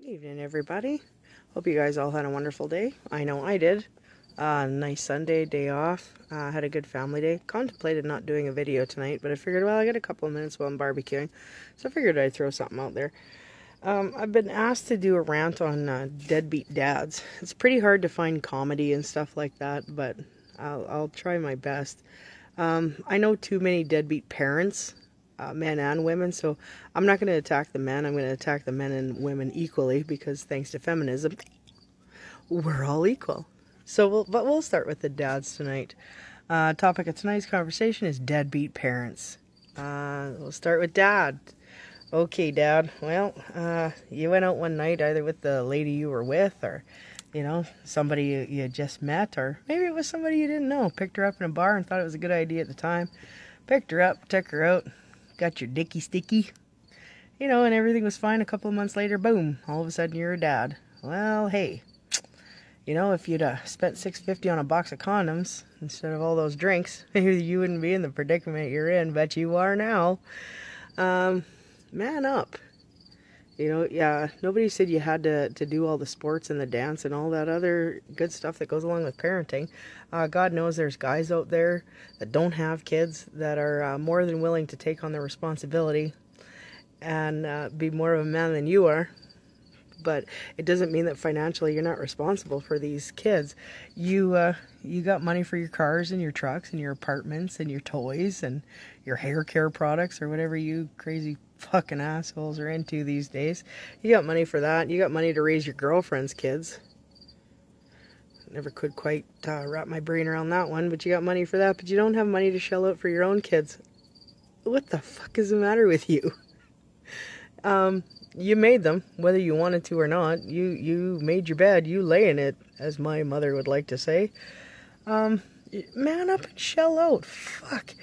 Evening, everybody. Hope you guys all had a wonderful day. I know I did. Nice Sunday, day off. Had a good family day. Contemplated not doing a video tonight, but I figured, well, I got a couple of minutes while I'm barbecuing, so I figured I'd throw something out there. I've been asked to do a rant on deadbeat dads. It's pretty hard to find comedy and stuff like that, but I'll try my best. I know too many deadbeat parents, men and women, so I'm not going to attack the men. I'm going to attack the men and women equally because thanks to feminism, we're all equal. But we'll start with the dads tonight. Topic of tonight's conversation is deadbeat parents. We'll start with dad. Okay, dad. Well, you went out one night either with the lady you were with or somebody you just met, or maybe it was somebody you didn't know. Picked her up in a bar and thought it was a good idea at the time. Picked her up, took her out, got your dicky sticky, and everything was fine. A couple of months later, boom, all of a sudden you're a dad. Well, hey, if you'd spent $6.50 on a box of condoms instead of all those drinks, maybe you wouldn't be in the predicament you're in, but you are now. Man up. Yeah, nobody said you had to do all the sports and the dance and all that other good stuff that goes along with parenting. God knows there's guys out there that don't have kids that are more than willing to take on the responsibility and be more of a man than you are. But it doesn't mean that financially you're not responsible for these kids. You got money for your cars and your trucks and your apartments and your toys and your hair care products or whatever you crazy fucking assholes are into these days. You got money for that. You got money to raise your girlfriend's kids. Never could quite wrap my brain around that one, but you got money for that, but you don't have money to shell out for your own kids. What the fuck is the matter with you? You made them, whether you wanted to or not. You made your bed, you lay in it, as my mother would like to say. Man up and shell out. Fuck.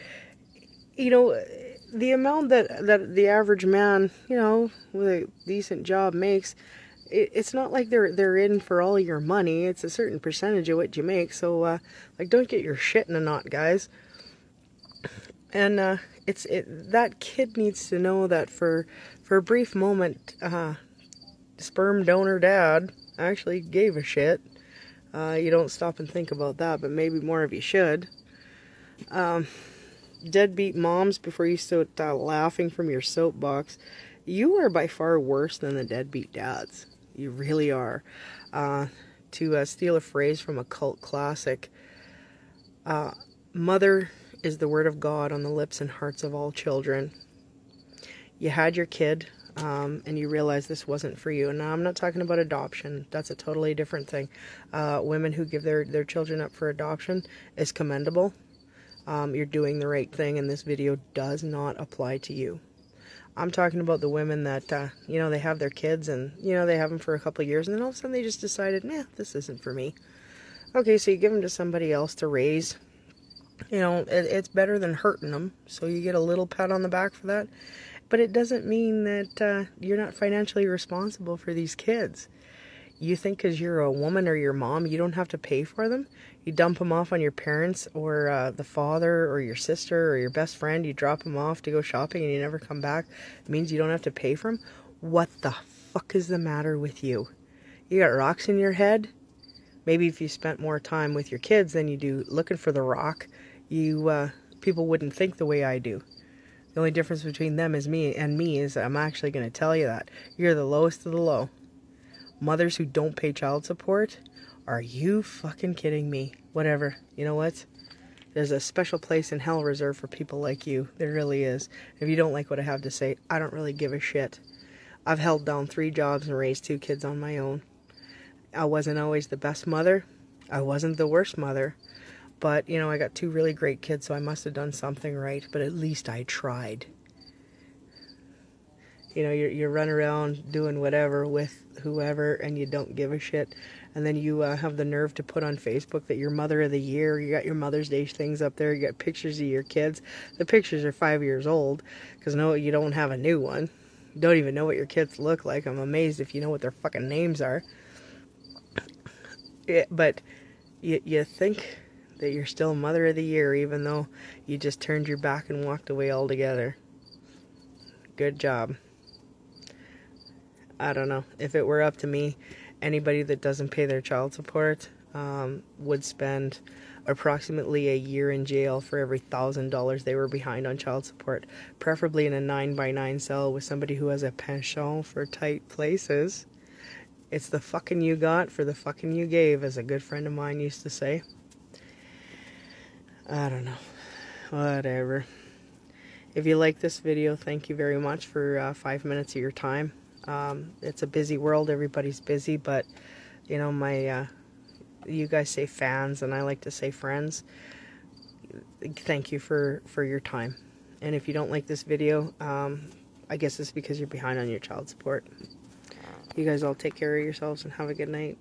The amount that the average man, with a decent job makes, it's not like they're in for all your money. It's a certain percentage of what you make. So, don't get your shit in a knot, guys. And that kid needs to know that for a brief moment, sperm donor dad actually gave a shit. You don't stop and think about that, but maybe more of you should. Deadbeat moms, before you start laughing from your soapbox, you are by far worse than the deadbeat dads. You really are. To steal a phrase from a cult classic, mother is the word of God on the lips and hearts of all children. You had your kid, and you realized this wasn't for you. And now I'm not talking about adoption. That's a totally different thing. Women who give their children up for adoption is commendable. You're doing the right thing, and this video does not apply to you. I'm talking about the women that, they have their kids, and, they have them for a couple of years, and then all of a sudden they just decided, this isn't for me. Okay, so you give them to somebody else to raise. It's better than hurting them, so you get a little pat on the back for that. But it doesn't mean that you're not financially responsible for these kids. You think because you're a woman or your mom, you don't have to pay for them? You dump them off on your parents or the father or your sister or your best friend. You drop them off to go shopping and you never come back. It means you don't have to pay for them? What the fuck is the matter with you? You got rocks in your head? Maybe if you spent more time with your kids than you do looking for the rock, people wouldn't think the way I do. The only difference between them is me is I'm actually going to tell you that. You're the lowest of the low. Mothers who don't pay child support? Are you fucking kidding me? Whatever. You know what? There's a special place in hell reserved for people like you. There really is. If you don't like what I have to say, I don't really give a shit. I've held down 3 jobs and raised 2 kids on my own. I wasn't always the best mother. I wasn't the worst mother. But, I got 2 really great kids, so I must have done something right. But at least I tried. You run around doing whatever with whoever and you don't give a shit. And then you have the nerve to put on Facebook that you're Mother of the Year. You got your Mother's Day things up there. You got pictures of your kids. The pictures are 5 years old because no, you don't have a new one. You don't even know what your kids look like. I'm amazed if you know what their fucking names are. But you think that you're still Mother of the Year even though you just turned your back and walked away altogether. Good job. I don't know. If it were up to me, anybody that doesn't pay their child support would spend approximately a year in jail for every $1,000 they were behind on child support, preferably in a 9x9 cell with somebody who has a penchant for tight places. It's the fucking you got for the fucking you gave, as a good friend of mine used to say. I don't know. Whatever. If you like this video, thank you very much for 5 minutes of your time. It's a busy world. Everybody's busy, but you know, you guys say fans and I like to say friends. Thank you for your time. And if you don't like this video, I guess it's because you're behind on your child support. You guys all take care of yourselves and have a good night.